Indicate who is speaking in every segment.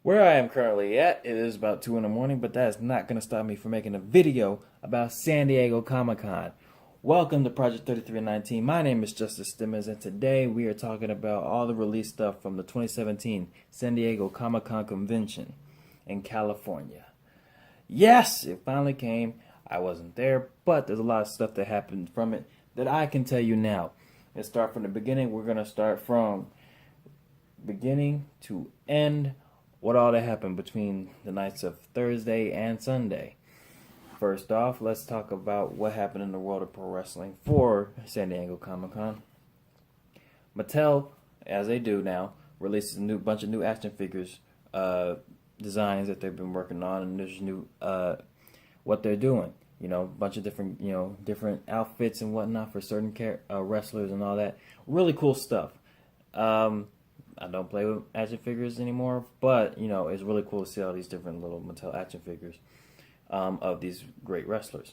Speaker 1: Where I am currently at, it is about 2 in the morning, but that is not going to stop me from making a video about San Diego Comic-Con. Welcome to Project 3319. My name is Justice Stimmons, and today we are talking about all the release stuff from the 2017 San Diego Comic-Con convention in California. Yes, it finally came. I wasn't there, but there's a lot of stuff that happened from it that I can tell you now. Let's start from the beginning. We're going to start from beginning to end. What all that happened between the nights of Thursday and Sunday. First off, let's talk about what happened in the world of pro wrestling for San Diego Comic-Con. Mattel, as they do now, releases a bunch of new action figures designs that they've been working on, and there's new what they're doing. You know, a bunch of different different outfits and whatnot for certain wrestlers and all that. Really cool stuff. I don't play with action figures anymore, but, it's really cool to see all these different little Mattel action figures of these great wrestlers.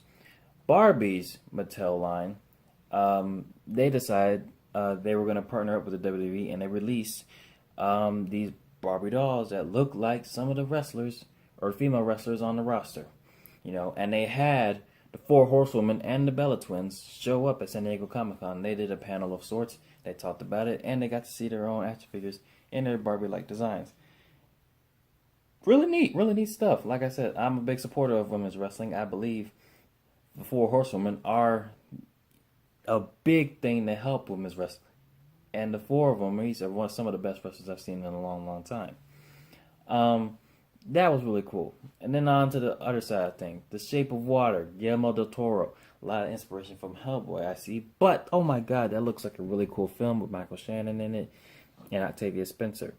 Speaker 1: Barbie's Mattel line, they decided they were going to partner up with the WWE, and they released these Barbie dolls that look like some of the wrestlers, or female wrestlers on the roster. And they had the Four Horsewomen and the Bella Twins show up at San Diego Comic-Con. They did a panel of sorts. They talked about it, and they got to see their own action figures in their Barbie-like designs. Really neat stuff. Like I said, I'm a big supporter of women's wrestling. I believe the Four Horsewomen are a big thing to help women's wrestling. And the four of them, these are some of the best wrestlers I've seen in a long, long time. That was really cool. And then on to the other side of things. The Shape of Water, Guillermo del Toro. A lot of inspiration from Hellboy, I see. But, oh my God, that looks like a really cool film with Michael Shannon in it and Octavia Spencer.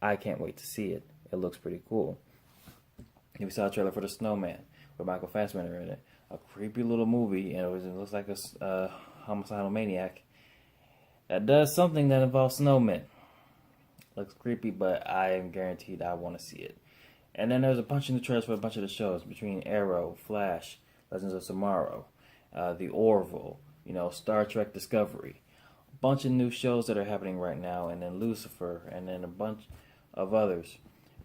Speaker 1: I can't wait to see it. It looks pretty cool. We saw a trailer for The Snowman with Michael Fassbender in it. A creepy little movie, and it looks like a homicidal maniac that does something that involves snowmen. Looks creepy, but I am guaranteed I want to see it. And then there's a bunch of new trailers for a bunch of the shows between Arrow, Flash, Legends of Tomorrow, The Orville, Star Trek Discovery. A bunch of new shows that are happening right now, and then Lucifer, and then a bunch of others.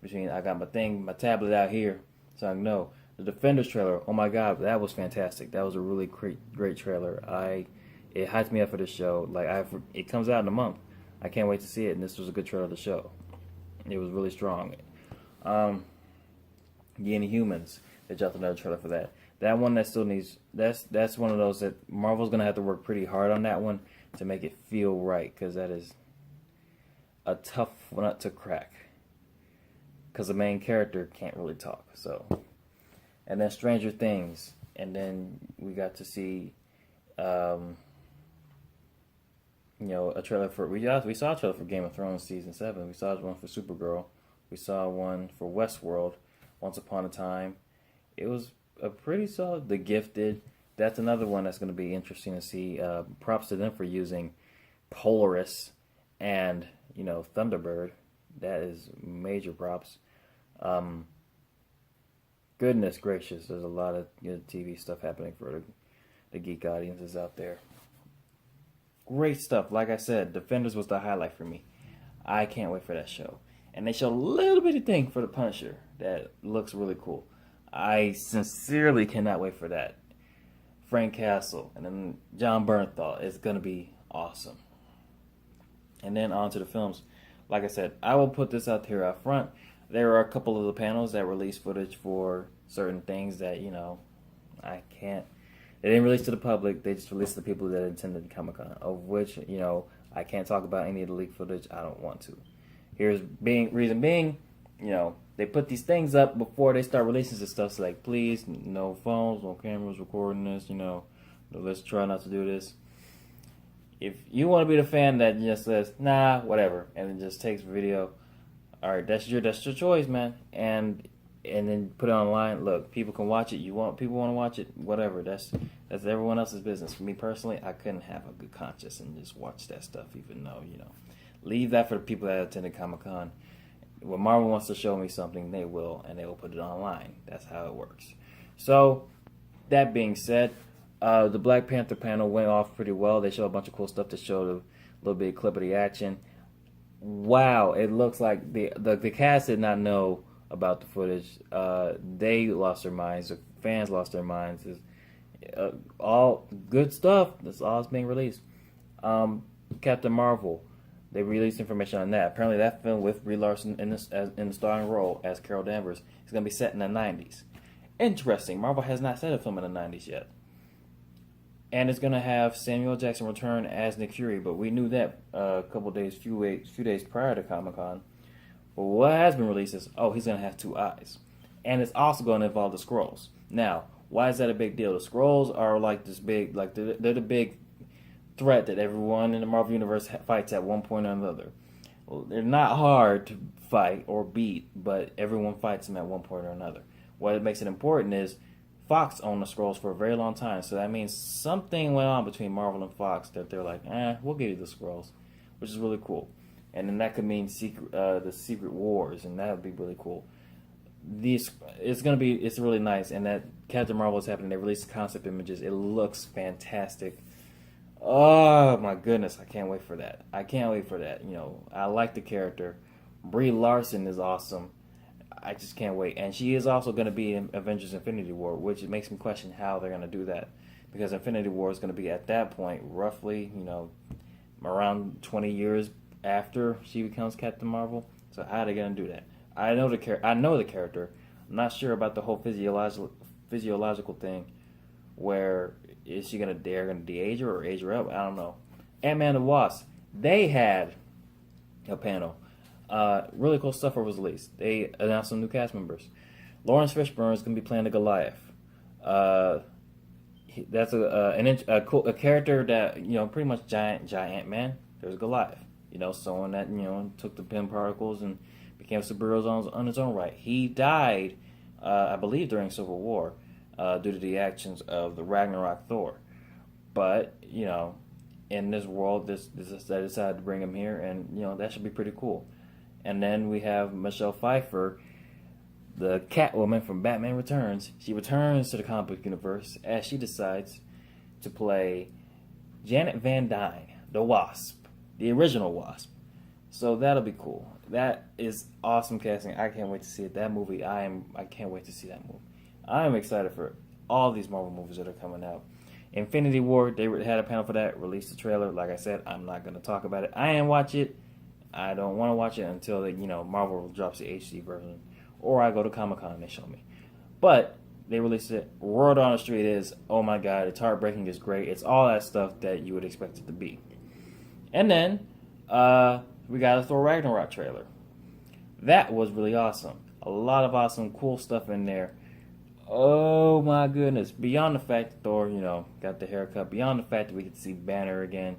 Speaker 1: I got my tablet out here, so I know. The Defenders trailer, oh my God, that was fantastic. That was a really great trailer. It hyped me up for this show. It comes out in a month. I can't wait to see it, and this was a good trailer to show. It was really strong. The Inhumans, they dropped another trailer for that. That one that still needs, that's one of those that Marvel's going to have to work pretty hard on that one to make it feel right, because that is a tough nut to crack. Because the main character can't really talk, so. And then Stranger Things, and then we got to see, a trailer for, we saw a trailer for Game of Thrones Season 7, we saw one for Supergirl, we saw one for Westworld, Once Upon a Time. It was a pretty solid. The Gifted, that's another one that's going to be interesting to see. Props to them for using Polaris and, Thunderbird. That is major props. Goodness gracious, there's a lot of good TV stuff happening for the geek audiences out there. Great stuff. Like I said, Defenders was the highlight for me. I can't wait for that show. And they showed a little bitty thing for the Punisher that looks really cool. I sincerely cannot wait for that. Frank Castle and then John Bernthal. It's going to be awesome. And then on to the films. Like I said, I will put this out here up front. There are a couple of the panels that release footage for certain things that, I can't. They didn't release to the public. They just released to the people that attended Comic-Con, of which, I can't talk about any of the leaked footage. I don't want to. Reason being, they put these things up before they start releasing this stuff. So please, no phones, no cameras recording this, let's try not to do this. If you want to be the fan that just says, nah, whatever, and then just takes video, alright, that's your choice, man. And then put it online. Look, people can watch it. People want to watch it, whatever. That's everyone else's business. For me personally, I couldn't have a good conscience and just watch that stuff, even though, leave that for the people that attended Comic-Con. When Marvel wants to show me something, they will, and they will put it online. That's how it works. So, that being said, the Black Panther panel went off pretty well. They showed a bunch of cool stuff. They showed a little bit of clip of the action. Wow, it looks like the cast did not know about the footage. They lost their minds. The fans lost their minds. It's, all good stuff. That's all that's being released. Captain Marvel. They released information on that. Apparently, that film with Brie Larson in the starring role as Carol Danvers is going to be set in the 90s. Interesting. Marvel has not set a film in the 90s yet. And it's going to have Samuel Jackson return as Nick Fury, but we knew that few days prior to Comic-Con. But what has been released is, he's going to have two eyes. And it's also going to involve the Skrulls. Now, why is that a big deal? The Skrulls are like this big, like they're the big threat that everyone in the Marvel Universe fights at one point or another. Well, they're not hard to fight or beat, but everyone fights them at one point or another. What makes it important is Fox owned the Skrulls for a very long time, so that means something went on between Marvel and Fox that they're like, we'll give you the Skrulls, which is really cool. And then that could mean the Secret Wars, and that would be really cool. It's really nice, and that Captain Marvel is happening. They released concept images. It looks fantastic. Oh my goodness, I can't wait for that. I like the character. Brie Larson is awesome. I just can't wait. And she is also going to be in Avengers Infinity War, which makes me question how they're going to do that. Because Infinity War is going to be at that point, roughly, around 20 years after she becomes Captain Marvel. So how are they going to do that? I know the character. I'm not sure about the whole physiological thing where is she going to de-age her or age her up? I don't know. Ant-Man and the Wasp, they had a panel. Really cool stuff was released. They announced some new cast members. Lawrence Fishburne is going to be playing the Goliath. That's a character that, pretty much giant Ant-Man. There's Goliath. Someone that, took the Pym particles and became a superhero on his own right. He died, I believe, during Civil War due to the actions of the Ragnarok Thor. But, in this world, they decided to bring him here, and, that should be pretty cool. And then we have Michelle Pfeiffer, the Catwoman from Batman Returns. She returns to the comic book universe as she decides to play Janet Van Dyne, the Wasp, the original Wasp. So that'll be cool. That is awesome casting. I can't wait to see it. That movie, I can't wait to see that movie. I am excited for all these Marvel movies that are coming out. Infinity War, they had a panel for that, released the trailer. Like I said, I'm not going to talk about it. I didn't watch it. I don't want to watch it until Marvel drops the HD version, or I go to Comic-Con and they show me. But they released it. Word on the street is, oh my god, it's heartbreaking, it's great. It's all that stuff that you would expect it to be. And then we got a Thor Ragnarok trailer. That was really awesome. A lot of awesome, cool stuff in there. Oh my goodness. Beyond the fact that Thor, got the haircut. Beyond the fact that we get to see Banner again.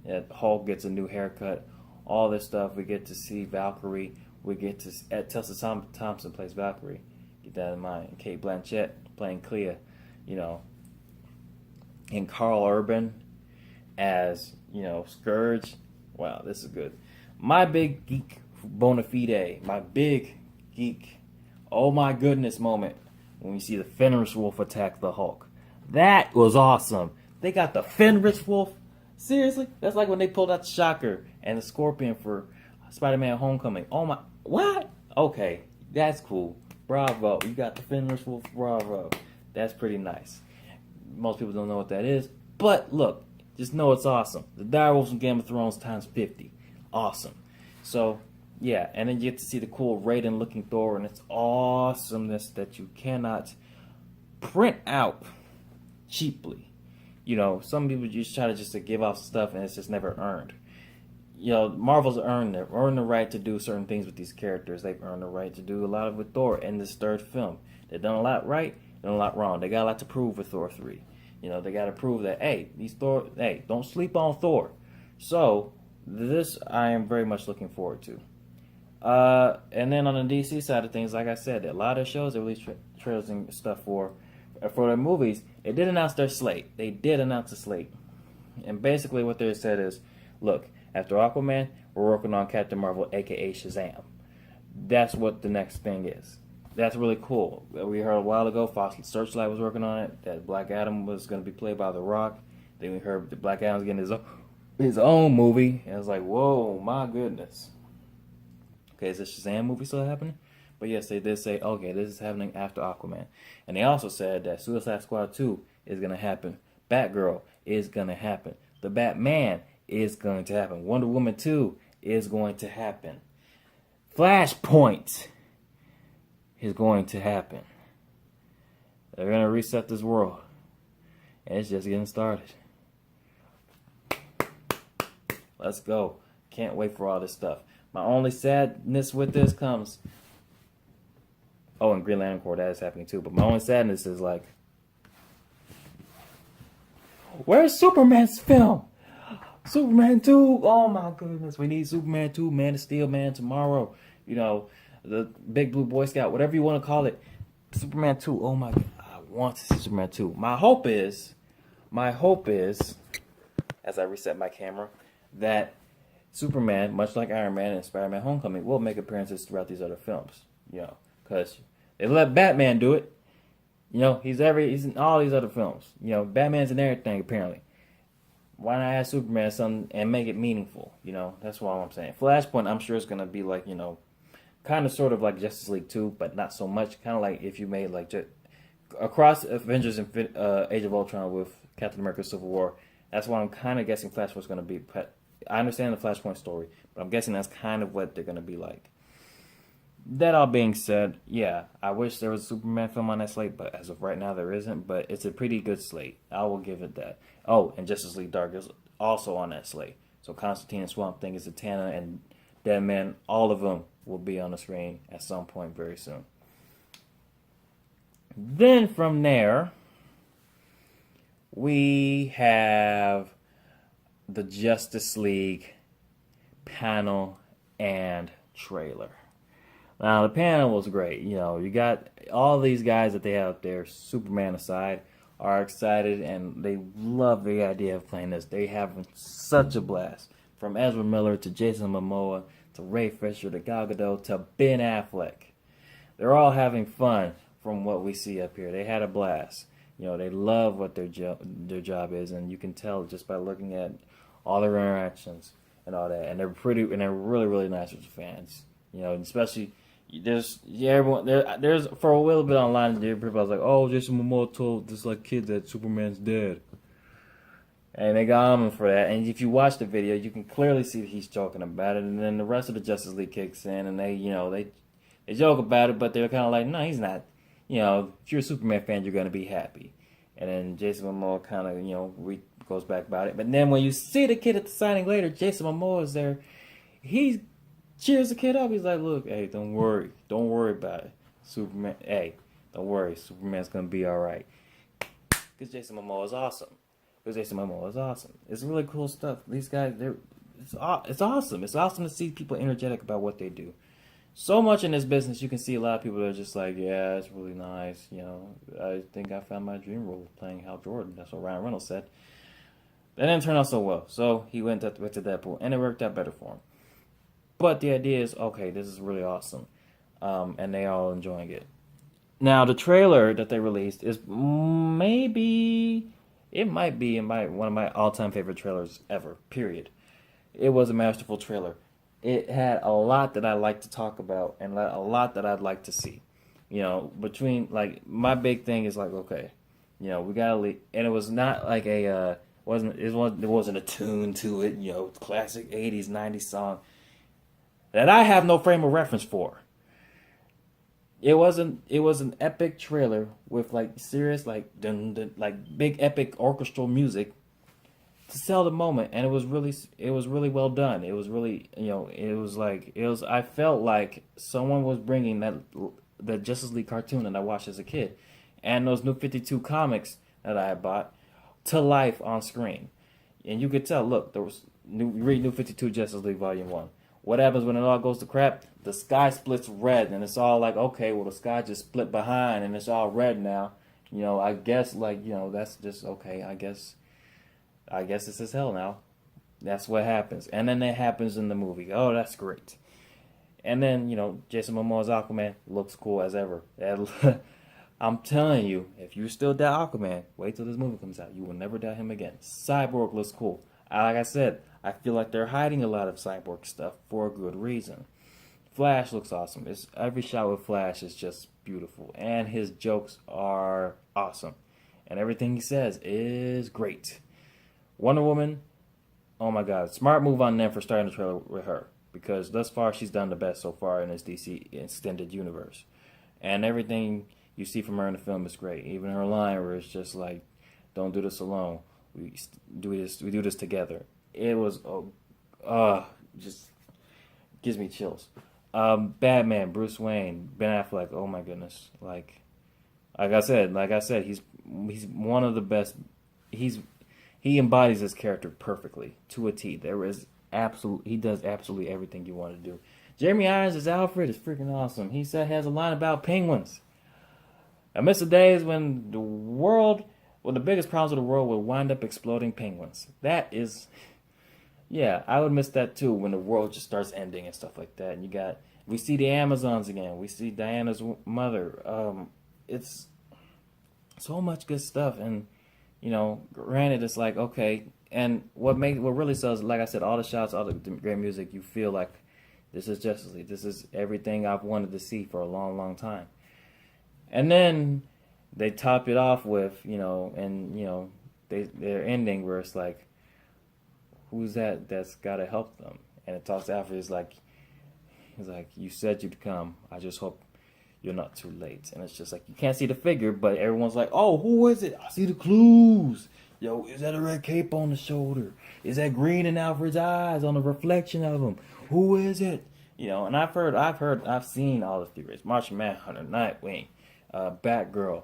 Speaker 1: That Hulk gets a new haircut. All this stuff. We get to see Valkyrie. We get to Tessa Thompson plays Valkyrie. Get that in mind. And Kate Blanchett playing Clea. And Carl Urban as Scourge. Wow, this is good. My big geek bona fide. My big geek. Oh my goodness moment when we see the Fenris Wolf attack the Hulk. That was awesome. They got the Fenris Wolf. Seriously? That's like when they pulled out the Shocker and the Scorpion for Spider-Man Homecoming. Oh my, what? Okay, that's cool. Bravo. You got the Fenris Wolf. Bravo. That's pretty nice. Most people don't know what that is. But look, just know it's awesome. The direwolves from Game of Thrones times 50. Awesome. So, yeah, and then you get to see the cool Raiden looking Thor, and it's awesomeness that you cannot print out cheaply. Some people just try to give off stuff and it's just never earned. Marvel's earned the right to do certain things with these characters. They've earned the right to do a lot with Thor in this third film. They've done a lot right, done a lot wrong. They got a lot to prove with Thor 3. They got to prove that, hey, don't sleep on Thor. So, this I am very much looking forward to. And then on the DC side of things, like I said, a lot of shows they release trailers and stuff for their movies. They did announce their slate. They did announce a slate. And basically what they said is, look, after Aquaman, we're working on Captain Marvel, a.k.a. Shazam. That's what the next thing is. That's really cool. We heard a while ago, Fox Searchlight was working on it, that Black Adam was going to be played by The Rock. Then we heard that Black Adam's getting his own movie. And it's like, whoa, my goodness. Okay, is the Shazam movie still happening? But yes, they did say, okay, this is happening after Aquaman. And they also said that Suicide Squad 2 is going to happen. Batgirl is going to happen. The Batman is going to happen. Wonder Woman 2 is going to happen. Flashpoint is going to happen. They're going to reset this world. And it's just getting started. Let's go. Can't wait for all this stuff. My only sadness with this comes... Oh, and Green Lantern Corps, that is happening too. But my only sadness is like... Where's Superman's film? Superman 2. Oh my goodness. We need Superman 2, Man of Steel, Man Tomorrow. You know, the Big Blue Boy Scout, whatever you want to call it. Superman 2. Oh my God. I want to see Superman 2. My hope is, as I reset my camera, that Superman, much like Iron Man and Spider-Man Homecoming, will make appearances throughout these other films. You know, because they let Batman do it. You know, he's in all these other films. You know, Batman's in everything, apparently. Why not add Superman something and make it meaningful? You know, that's what I'm saying. Flashpoint, I'm sure it's going to be like, you know, kind of sort of like Justice League 2, but not so much. Kind of like if you made like across Avengers and Age of Ultron with Captain America Civil War. That's what I'm kind of guessing Flashpoint's going to be. I understand the Flashpoint story, but I'm guessing that's kind of what they're going to be like. That all being said, yeah, I wish there was a Superman film on that slate, but as of right now there isn't, but it's a pretty good slate. I will give it that. Oh, and Justice League Dark is also on that slate. So Constantine and Swamp Thing, is Zatanna, and Deadman, all of them will be on the screen at some point very soon. Then from there, we have the Justice League panel and trailer. Now, the panel was great. You know, you got all these guys that they have up there, Superman aside, are excited and they love the idea of playing this. They having such a blast. From Ezra Miller to Jason Momoa to Ray Fisher to Gal Gadot to Ben Affleck. They're all having fun from what we see up here. They had a blast. You know, they love what their job is, and you can tell just by looking at all their interactions and all that. And they're really, really nice with the fans. You know, and especially... There's for a little bit online, people was like, oh, Jason Momoa told this like kid that Superman's dead, and they got him for that. And if you watch the video, you can clearly see that he's joking about it. And then the rest of the Justice League kicks in, and they joke about it, but they're kind of like, no, he's not. You know, if you're a Superman fan, you're gonna be happy. And then Jason Momoa kind of goes back about it. But then when you see the kid at the signing later, Jason Momoa is there. He cheers the kid up. He's like, look, hey, don't worry about it. Superman, hey, don't worry. Superman's going to be all right. Because Jason Momoa is awesome. It's really cool stuff. These guys, it's awesome. It's awesome to see people energetic about what they do. So much in this business, you can see a lot of people that are just like, yeah, it's really nice. You know, I think I found my dream role playing Hal Jordan. That's what Ryan Reynolds said. That didn't turn out so well. So he went to Deadpool, and it worked out better for him. But the idea is, okay, this is really awesome. And they all enjoying it. Now, the trailer that they released is might be one of my all-time favorite trailers ever, period. It was a masterful trailer. It had a lot that I like to talk about and a lot that I'd like to see. You know, between, like, my big thing is like, okay, you know, we gotta leave. And it was not like there wasn't a tune to it, you know, classic 80s, 90s song that I have no frame of reference for. It was an epic trailer with like serious like like big epic orchestral music to sell the moment, and it was really well done. It was really, you know, I felt like someone was bringing the Justice League cartoon that I watched as a kid and those New 52 comics that I had bought to life on screen. And you could tell, look, there was read New 52 Justice League Volume 1. What happens when it all goes to crap? The sky splits red, and it's all like, okay, well, the sky just split behind, and it's all red now. You know, I guess, like, you know, that's just, okay, I guess this is hell now. That's what happens. And then it happens in the movie. Oh, that's great. And then, you know, Jason Momoa's Aquaman looks cool as ever. I'm telling you, if you still doubt Aquaman, wait till this movie comes out. You will never doubt him again. Cyborg looks cool. Like I said, I feel like they're hiding a lot of Cyborg stuff for a good reason. Flash looks awesome. It's every shot with Flash is just beautiful, and his jokes are awesome, and everything he says is great. Wonder Woman, oh my God, smart move on them for starting the trailer with her, because thus far she's done the best so far in this DC extended universe, and everything you see from her in the film is great. Even her line where it's just like, "Don't do this alone. We do this together." It was just gives me chills. Batman, Bruce Wayne, Ben Affleck. Oh my goodness! Like I said, he's one of the best. He embodies his character perfectly to a T. He does absolutely everything you want to do. Jeremy Irons as Alfred is freaking awesome. He has a line about penguins. I miss the days when the biggest problems of the world would wind up exploding penguins. Yeah, I would miss that too when the world just starts ending and stuff like that. And we see the Amazons again. We see Diana's mother. It's so much good stuff. And, granted, it's like, okay. And what really sells, like I said, all the shots, all the great music, you feel like this is Justice League. This is everything I've wanted to see for a long, long time. And then they top it off with, their ending where it's like, who's that's got to help them? And it talks to Alfred. He's like, you said you'd come. I just hope you're not too late. And it's just like, you can't see the figure, but everyone's like, oh, who is it? I see the clues. Yo, is that a red cape on the shoulder? Is that green in Alfred's eyes on the reflection of him? Who is it? And I've seen all the theories. Martian Manhunter, Nightwing, Batgirl,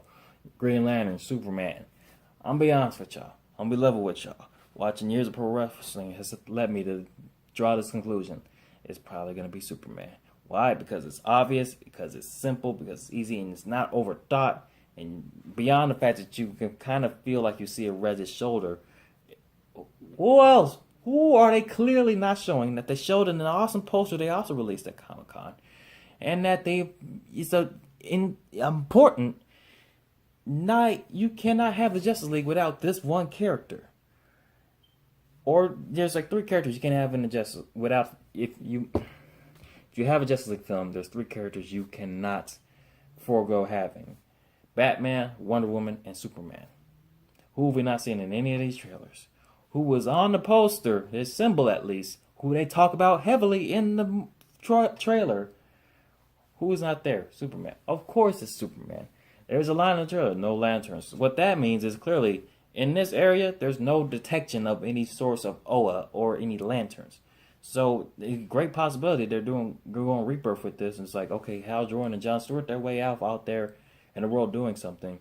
Speaker 1: Green Lantern, Superman. I'm gonna be honest with y'all. I'm gonna be level with y'all. Watching years of pro wrestling has led me to draw this conclusion. It's probably going to be Superman. Why? Because it's obvious, because it's simple, because it's easy, and it's not overthought. And beyond the fact that you can kind of feel like you see a reddish shoulder, who else? Who are they clearly not showing that they showed in an awesome poster they also released at Comic-Con? And that it's important night. You cannot have the Justice League without this one character. Or there's like 3 characters you can have in the Justice without if you have a Justice League film, there's 3 characters you cannot forego having: Batman, Wonder Woman, and Superman. Who have we not seen in any of these trailers? Who was on the poster, his symbol at least, who they talk about heavily in the trailer? Who is not there? Superman. Of course it's Superman. There's a line in the trailer, no lanterns. What that means is clearly, in this area, there's no detection of any source of Oa or any lanterns. So, a great possibility they're going Rebirth with this. And it's like, okay, Hal Jordan and John Stewart, they're way out there in the world doing something.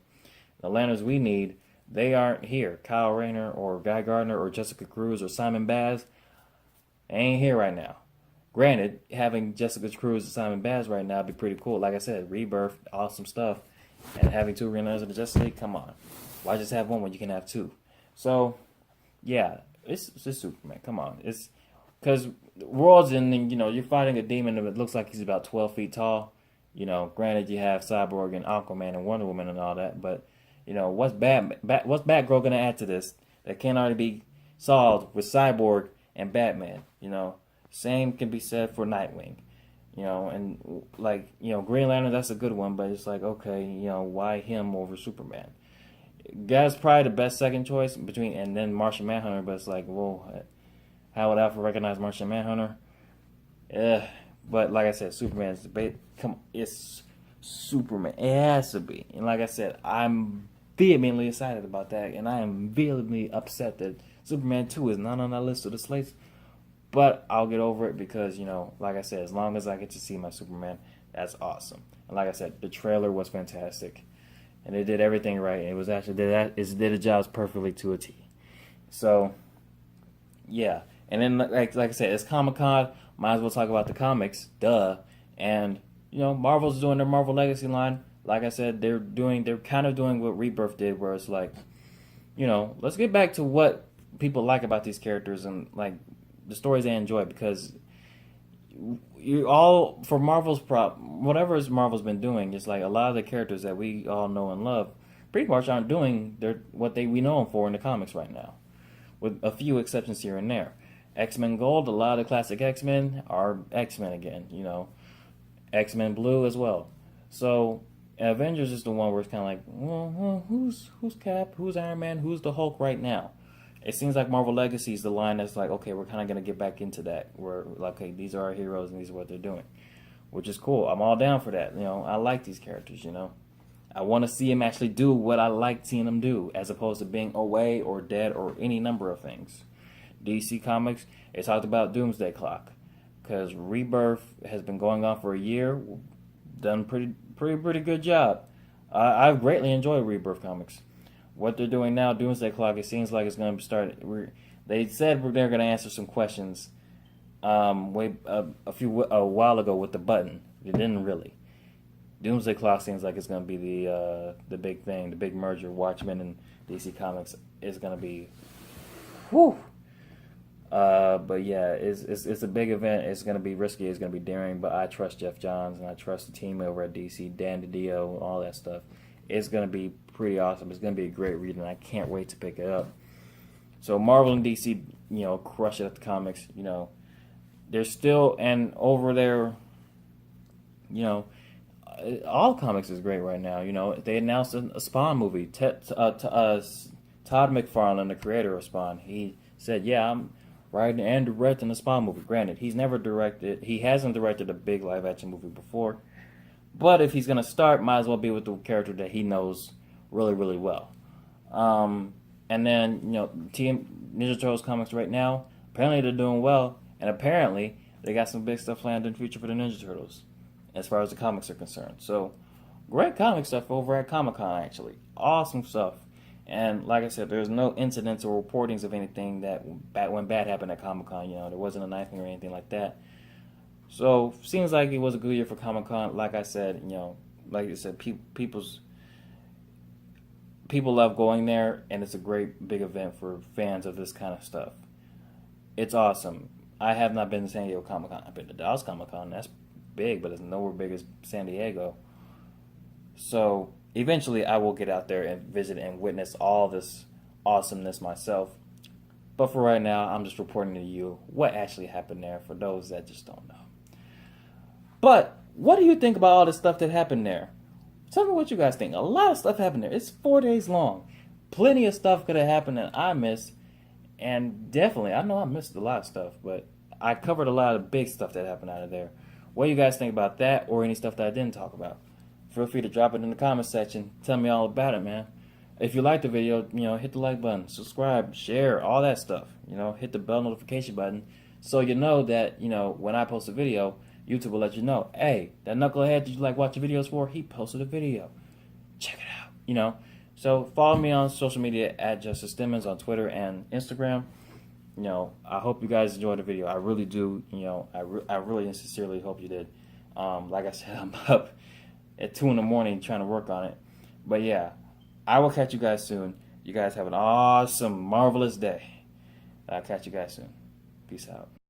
Speaker 1: The lanterns we need, they aren't here. Kyle Rayner or Guy Gardner or Jessica Cruz or Simon Baz, they ain't here right now. Granted, having Jessica Cruz and Simon Baz right now would be pretty cool. Like I said, Rebirth, awesome stuff. And having 2 Green Lanterns in the Justice League, come on. Why just have one when you can have 2? So, yeah, it's Superman. Come on. It's because worlds and you're fighting a demon that looks like he's about 12 feet tall. Granted you have Cyborg and Aquaman and Wonder Woman and all that, but what's Batgirl gonna add to this that can't already be solved with Cyborg and Batman? Same can be said for Nightwing. And Green Lantern, that's a good one, but it's like, okay, why him over Superman? Guy's probably the best second choice and then Martian Manhunter, but it's like, well, how would Alpha recognize Martian Manhunter? But like I said, Superman's debate. Come on, it's Superman. It has to be. And like I said, I'm vehemently excited about that, and I am vehemently upset that Superman 2 is not on that list of the slates. But I'll get over it because, like I said, as long as I get to see my Superman, that's awesome. And like I said, the trailer was fantastic. And it did everything right. It was actually did the jobs perfectly to a T. So, yeah. And then, like I said, it's Comic-Con. Might as well talk about the comics. Duh. And, Marvel's doing their Marvel Legacy line. Like I said, they're kind of doing what Rebirth did, where it's like, let's get back to what people like about these characters and, like, the stories they enjoy, because for Marvel's whatever Marvel's been doing, it's like a lot of the characters that we all know and love pretty much aren't doing what we know them for in the comics right now, with a few exceptions here and there. X-Men Gold, a lot of the classic X-Men are X-Men again. X-Men Blue as well. So Avengers is the one where it's kind of like, well, who's Cap, who's Iron Man, who's the Hulk right now? It seems like Marvel Legacy is the line that's like, okay, we're kind of gonna get back into that. We're like, okay, these are our heroes and these are what they're doing, which is cool. I'm all down for that. I like these characters. I want to see them actually do what I like seeing them do, as opposed to being away or dead or any number of things. DC Comics, they talked about Doomsday Clock, because Rebirth has been going on for a year, done pretty good job. I've greatly enjoyed Rebirth comics. What they're doing now, Doomsday Clock, it seems like it's going to start. They said they're going to answer some questions a while ago with the button. They didn't really. Doomsday Clock seems like it's going to be the big thing, the big merger. Watchmen and DC Comics is going to be, whew. But yeah, it's a big event. It's going to be risky. It's going to be daring. But I trust Jeff Johns and I trust the team over at DC, Dan DiDio, all that stuff. It's going to be pretty awesome. It's going to be a great read, and I can't wait to pick it up. So Marvel and DC, crush it at the comics. They're still, and over there, all comics is great right now. They announced a Spawn movie. Todd McFarlane, the creator of Spawn, he said, "Yeah, I'm writing and directing a Spawn movie." Granted, he hasn't directed a big live action movie before, but if he's gonna start, might as well be with the character that he knows really, really well. And then Team Ninja Turtles comics right now, apparently they're doing well, and apparently they got some big stuff planned in the future for the Ninja Turtles, as far as the comics are concerned. So, great comic stuff over at Comic-Con, actually. Awesome stuff. And like I said, there's no incidents or reportings of anything that when bad happened at Comic-Con. There wasn't a knifing or anything like that. So, seems like it was a good year for Comic-Con. Like I said, people love going there, and it's a great big event for fans of this kind of stuff. It's awesome. I have not been to San Diego Comic-Con. I've been to Dallas Comic-Con. That's big, but it's nowhere big as San Diego. So eventually I will get out there and visit and witness all this awesomeness myself. But for right now, I'm just reporting to you what actually happened there for those that just don't know. But what do you think about all the stuff that happened there? Tell me what you guys think. A lot of stuff happened there. It's 4 days long. Plenty of stuff could have happened that I missed. And definitely, I know I missed a lot of stuff, but I covered a lot of big stuff that happened out of there. What do you guys think about that, or any stuff that I didn't talk about? Feel free to drop it in the comment section. Tell me all about it, man. If you like the video, hit the like button, subscribe, share, all that stuff. Hit the bell notification button so you know that, when I post a video, YouTube will let you know, hey, that knucklehead that you like watching videos for, he posted a video. Check it out, So follow me on social media at Justice Stimmons on Twitter and Instagram. I hope you guys enjoyed the video. I really do. I really and sincerely hope you did. Like I said, I'm up at 2 in the morning trying to work on it. But yeah, I will catch you guys soon. You guys have an awesome, marvelous day. I'll catch you guys soon. Peace out.